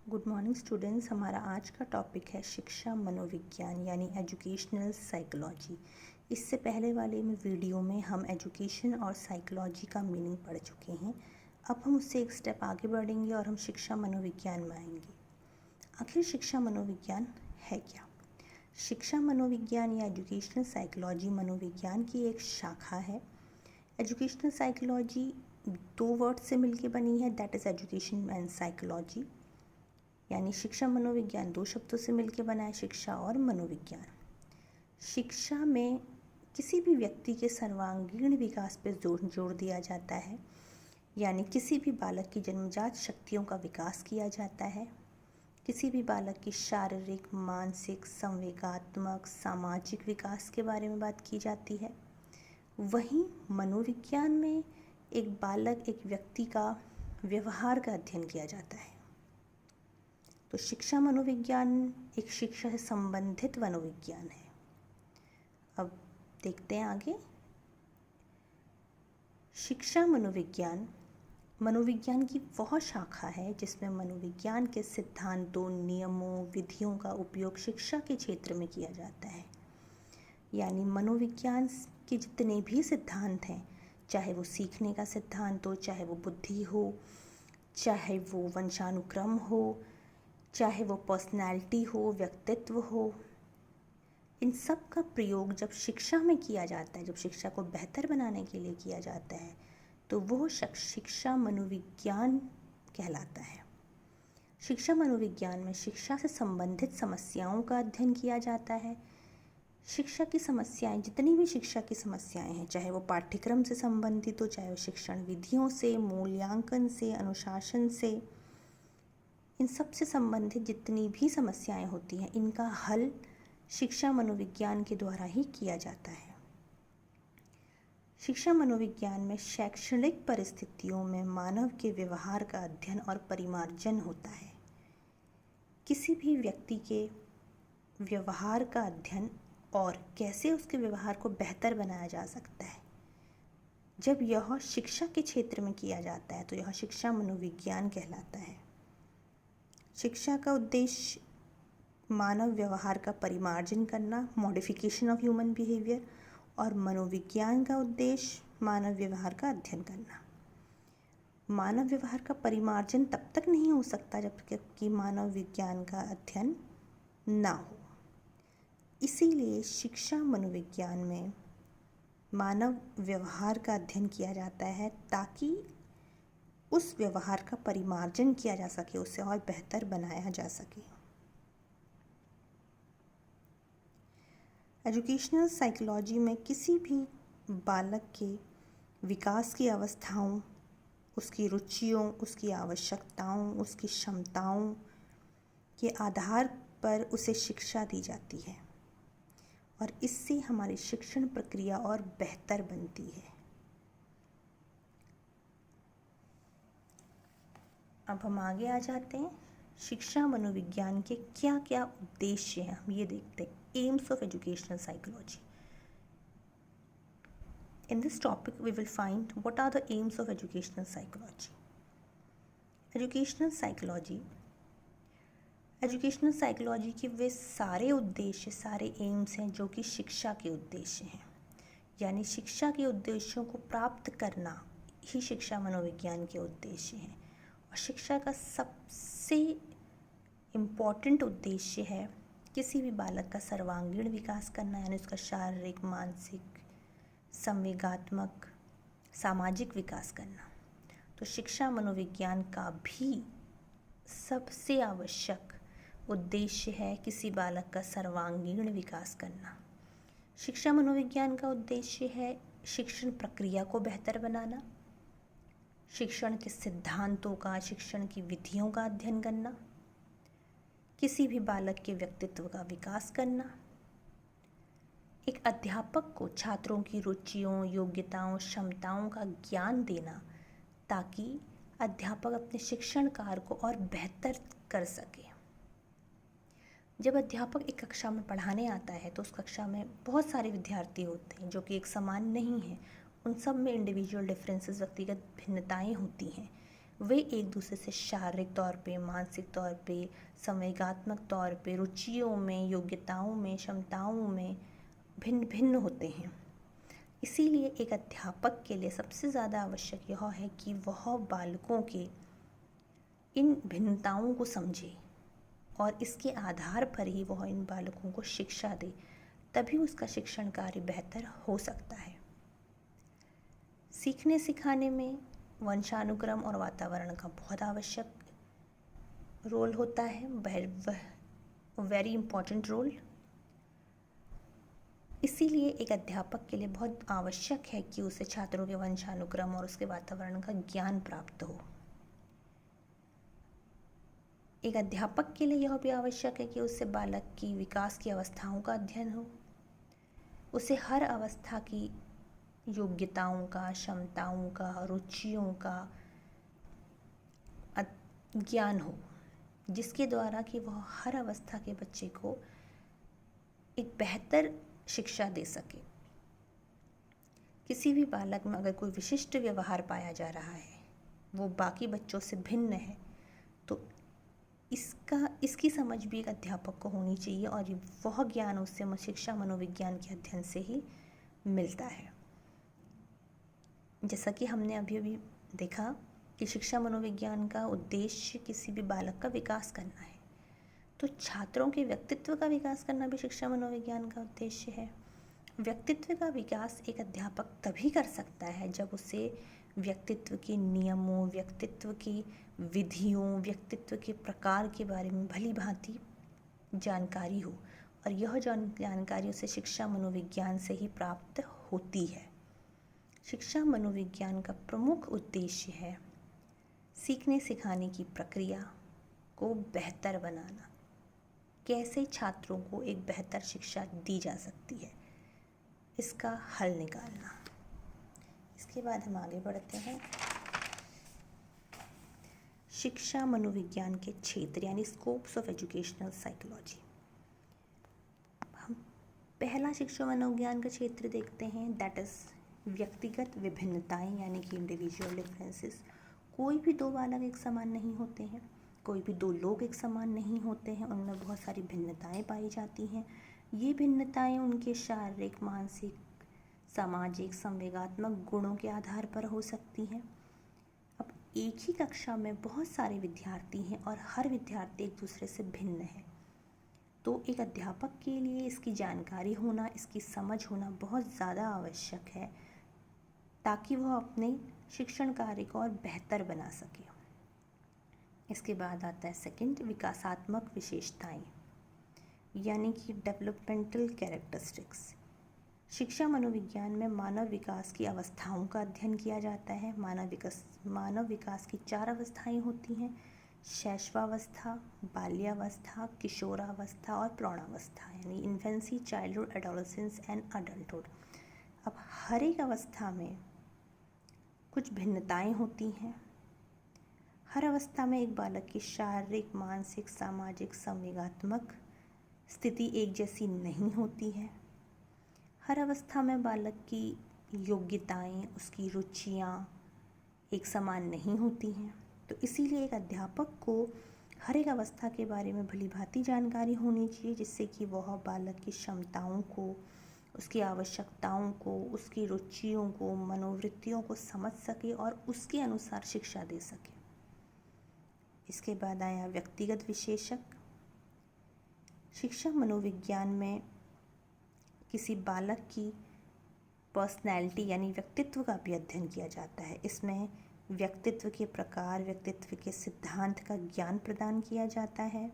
Good morning students. हमारा आज का टॉपिक है शिक्षा मनोविज्ञान यानी एजुकेशनल साइकोलॉजी। इससे पहले वाले में वीडियो में हम एजुकेशन और साइकोलॉजी का मीनिंग पढ़ चुके हैं। अब हम उससे एक स्टेप आगे बढ़ेंगे और हम शिक्षा मनोविज्ञान में आएंगे। आखिर शिक्षा मनोविज्ञान है क्या? शिक्षा मनोविज्ञान या एजुकेशनल साइकोलॉजी मनोविज्ञान की एक शाखा है। एजुकेशनल साइकोलॉजी दो वर्ड से मिलकर बनी है, that is education and psychology. यानी शिक्षा मनोविज्ञान दो शब्दों से मिलकर बना है, शिक्षा और मनोविज्ञान। शिक्षा में किसी भी व्यक्ति के सर्वांगीण विकास पर जोर दिया जाता है, यानी किसी भी बालक की जन्मजात शक्तियों का विकास किया जाता है। किसी भी बालक की शारीरिक, मानसिक, संवेगात्मक, सामाजिक विकास के बारे में बात की जाती है। वहीं मनोविज्ञान में एक बालक, एक व्यक्ति का व्यवहार का अध्ययन किया जाता है। तो शिक्षा मनोविज्ञान एक शिक्षा से संबंधित मनोविज्ञान है। अब देखते हैं आगे। शिक्षा मनोविज्ञान मनोविज्ञान की वह शाखा है जिसमें मनोविज्ञान के सिद्धांतों, नियमों, विधियों का उपयोग शिक्षा के क्षेत्र में किया जाता है। यानी मनोविज्ञान के जितने भी सिद्धांत हैं, चाहे वो सीखने का सिद्धांत हो, चाहे वो बुद्धि हो, चाहे वो वंशानुक्रम हो, चाहे वो पर्सनैलिटी हो, व्यक्तित्व हो, इन सब का प्रयोग जब शिक्षा में किया जाता है, जब शिक्षा को बेहतर बनाने के लिए किया जाता है, तो वो शिक्षा मनोविज्ञान कहलाता है। शिक्षा मनोविज्ञान में शिक्षा से संबंधित समस्याओं का अध्ययन किया जाता है। शिक्षा की समस्याएं, जितनी भी शिक्षा की समस्याएं हैं, चाहे वो पाठ्यक्रम से संबंधित हो, चाहे वो शिक्षण विधियों से, मूल्यांकन से, अनुशासन से, इन सब से संबंधित जितनी भी समस्याएं होती हैं, इनका हल शिक्षा मनोविज्ञान के द्वारा ही किया जाता है। शिक्षा मनोविज्ञान में शैक्षणिक परिस्थितियों में मानव के व्यवहार का अध्ययन और परिमार्जन होता है। किसी भी व्यक्ति के व्यवहार का अध्ययन और कैसे उसके व्यवहार को बेहतर बनाया जा सकता है, जब यह शिक्षा के क्षेत्र में किया जाता है तो यह शिक्षा मनोविज्ञान कहलाता है। शिक्षा का उद्देश्य मानव व्यवहार का परिमार्जन करना, मॉडिफिकेशन ऑफ ह्यूमन बिहेवियर, और मनोविज्ञान का उद्देश्य मानव व्यवहार का अध्ययन करना। मानव व्यवहार का परिमार्जन तब तक नहीं हो सकता जब तक कि मानव विज्ञान का अध्ययन ना हो। इसीलिए शिक्षा मनोविज्ञान में मानव व्यवहार का अध्ययन किया जाता है ताकि उस व्यवहार का परिमार्जन किया जा सके, उसे और बेहतर बनाया जा सके। एजुकेशनल साइकोलॉजी में किसी भी बालक के विकास की अवस्थाओं, उसकी रुचियों, उसकी आवश्यकताओं, उसकी क्षमताओं के आधार पर उसे शिक्षा दी जाती है और इससे हमारी शिक्षण प्रक्रिया और बेहतर बनती है। अब हम आगे आ जाते हैं। शिक्षा मनोविज्ञान के क्या क्या उद्देश्य हैं, हम ये देखते हैं। AIIMS of educational psychology. In this topic we will find what are the aims of educational psychology. Educational psychology के वे सारे उद्देश्य, सारे एम्स हैं जो कि शिक्षा के उद्देश्य हैं। यानी शिक्षा के उद्देश्यों को प्राप्त करना ही शिक्षा मनोविज्ञान के उद्देश्य हैं। और शिक्षा का सबसे इम्पॉर्टेंट उद्देश्य है किसी भी बालक का सर्वांगीण विकास करना, यानी उसका शारीरिक, मानसिक, संवेगात्मक, सामाजिक विकास करना। तो शिक्षा मनोविज्ञान का भी सबसे आवश्यक उद्देश्य है किसी बालक का सर्वांगीण विकास करना। शिक्षा मनोविज्ञान का उद्देश्य है शिक्षण प्रक्रिया को बेहतर बनाना, शिक्षण के सिद्धांतों का, शिक्षण की विधियों का अध्ययन करना, किसी भी बालक के व्यक्तित्व का विकास करना, एक अध्यापक को छात्रों की रुचियों, योग्यताओं, क्षमताओं का ज्ञान देना ताकि अध्यापक अपने शिक्षण कार्य को और बेहतर कर सके। जब अध्यापक एक कक्षा में पढ़ाने आता है तो उस कक्षा में बहुत सारे विद्यार्थी होते हैं जो कि एक समान नहीं हैं। उन सब में इंडिविजुअल डिफरेंसेस, व्यक्तिगत भिन्नताएं होती हैं। वे एक दूसरे से शारीरिक तौर पे, मानसिक तौर पे, संवेगात्मक तौर पे, रुचियों में, योग्यताओं में, क्षमताओं में भिन्न भिन्न होते हैं। इसीलिए एक अध्यापक के लिए सबसे ज़्यादा आवश्यक यह है कि वह बालकों के इन भिन्नताओं को समझे और इसके आधार पर ही वह इन बालकों को शिक्षा दे, तभी उसका शिक्षण कार्य बेहतर हो सकता है। सीखने सिखाने में वंशानुक्रम और वातावरण का बहुत आवश्यक रोल होता है, वेरी इम्पोर्टेंट रोल। इसीलिए एक अध्यापक के लिए बहुत आवश्यक है कि उसे छात्रों के वंशानुक्रम और उसके वातावरण का ज्ञान प्राप्त हो। एक अध्यापक के लिए यह भी आवश्यक है कि उससे बालक की विकास की अवस्थाओं का अध्ययन हो, उसे हर अवस्था की योग्यताओं का, क्षमताओं का, रुचियों का ज्ञान हो, जिसके द्वारा कि वह हर अवस्था के बच्चे को एक बेहतर शिक्षा दे सके। किसी भी बालक में अगर कोई विशिष्ट व्यवहार पाया जा रहा है, वो बाकी बच्चों से भिन्न है, तो इसकी समझ भी एक अध्यापक को होनी चाहिए और वह ज्ञान उससे शिक्षा मनोविज्ञान के अध्ययन से ही मिलता है। जैसा कि हमने अभी देखा कि शिक्षा मनोविज्ञान का उद्देश्य किसी भी बालक का विकास करना है, तो छात्रों के व्यक्तित्व का विकास करना भी शिक्षा मनोविज्ञान का उद्देश्य है। व्यक्तित्व का विकास एक अध्यापक तभी कर सकता है जब उसे व्यक्तित्व के नियमों, व्यक्तित्व की विधियों, व्यक्तित्व के प्रकार के बारे में भली भांति जानकारी हो, और यह जानकारी उसे शिक्षा मनोविज्ञान से ही प्राप्त होती है। शिक्षा मनोविज्ञान का प्रमुख उद्देश्य है सीखने सिखाने की प्रक्रिया को बेहतर बनाना, कैसे छात्रों को एक बेहतर शिक्षा दी जा सकती है, इसका हल निकालना। इसके बाद हम आगे बढ़ते हैं। शिक्षा मनोविज्ञान के क्षेत्र यानी स्कोप्स ऑफ एजुकेशनल साइकोलॉजी। हम पहला शिक्षा मनोविज्ञान का क्षेत्र देखते हैं, दैट इज़ व्यक्तिगत विभिन्नताएं यानी कि इंडिविजुअल डिफरेंसेस। कोई भी दो बालक एक समान नहीं होते हैं, कोई भी दो लोग एक समान नहीं होते हैं, उनमें बहुत सारी भिन्नताएं पाई जाती हैं। ये भिन्नताएं उनके शारीरिक, मानसिक, सामाजिक, संवेगात्मक गुणों के आधार पर हो सकती हैं। अब एक ही कक्षा में बहुत सारे विद्यार्थी हैं और हर विद्यार्थी एक दूसरे से भिन्न है, तो एक अध्यापक के लिए इसकी जानकारी होना, इसकी समझ होना बहुत ज़्यादा आवश्यक है, ताकि वह अपने शिक्षण कार्य को और बेहतर बना सके। इसके बाद आता है सेकंड, विकासात्मक विशेषताएं यानी कि डेवलपमेंटल कैरेक्टरिस्टिक्स। शिक्षा मनोविज्ञान में मानव विकास की अवस्थाओं का अध्ययन किया जाता है। मानव विकास की 4 अवस्थाएं होती हैं: शैशवावस्था, बाल्यावस्था, किशोरावस्था और प्रौढ़ावस्था, यानी infancy, childhood, adolescence and adulthood. अब हर एक अवस्था में कुछ भिन्नताएं होती हैं। हर अवस्था में एक बालक की शारीरिक, मानसिक, सामाजिक, संवेगात्मक स्थिति एक जैसी नहीं होती है। हर अवस्था में बालक की योग्यताएं, उसकी रुचियां एक समान नहीं होती हैं। तो इसीलिए एक अध्यापक को हर एक अवस्था के बारे में भली भांति जानकारी होनी चाहिए, जिससे कि वह बालक की क्षमताओं को, उसकी आवश्यकताओं को, उसकी रुचियों को, मनोवृत्तियों को समझ सके और उसके अनुसार शिक्षा दे सके। इसके बाद आया व्यक्तिगत विशेषक। शिक्षा मनोविज्ञान में किसी बालक की पर्सनैलिटी यानी व्यक्तित्व का भी अध्ययन किया जाता है। इसमें व्यक्तित्व के प्रकार, व्यक्तित्व के सिद्धांत का ज्ञान प्रदान किया जाता है,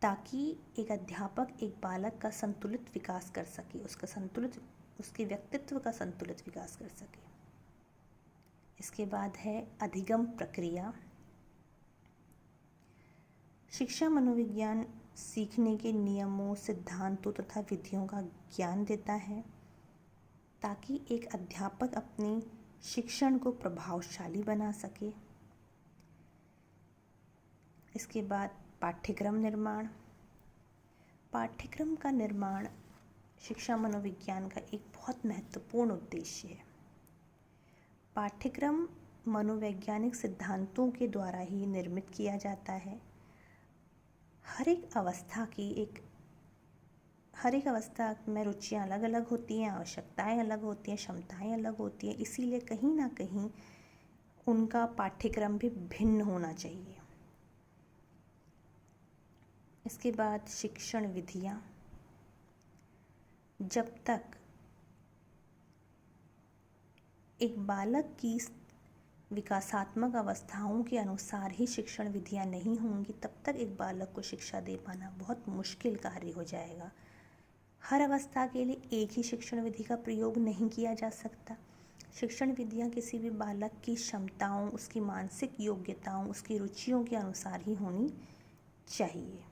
ताकि एक अध्यापक एक बालक का संतुलित विकास कर सके, उसके व्यक्तित्व का संतुलित विकास कर सके। इसके बाद है अधिगम प्रक्रिया। शिक्षा मनोविज्ञान सीखने के नियमों, सिद्धांतों तथा विधियों का ज्ञान देता है, ताकि एक अध्यापक अपने शिक्षण को प्रभावशाली बना सके। इसके बाद पाठ्यक्रम निर्माण। पाठ्यक्रम का निर्माण शिक्षा मनोविज्ञान का एक बहुत महत्वपूर्ण उद्देश्य है। पाठ्यक्रम मनोवैज्ञानिक सिद्धांतों के द्वारा ही निर्मित किया जाता है। हर एक अवस्था में रुचियाँ अलग अलग होती हैं, आवश्यकताएं अलग होती हैं, क्षमताएं अलग होती हैं, इसीलिए कहीं ना कहीं उनका पाठ्यक्रम भी भिन्न होना चाहिए। इसके बाद शिक्षण विधियाँ। जब तक एक बालक की विकासात्मक अवस्थाओं के अनुसार ही शिक्षण विधियाँ नहीं होंगी, तब तक एक बालक को शिक्षा दे पाना बहुत मुश्किल कार्य हो जाएगा। हर अवस्था के लिए एक ही शिक्षण विधि का प्रयोग नहीं किया जा सकता। शिक्षण विधियाँ किसी भी बालक की क्षमताओं, उसकी मानसिक योग्यताओं, उसकी रुचियों के अनुसार ही होनी चाहिए।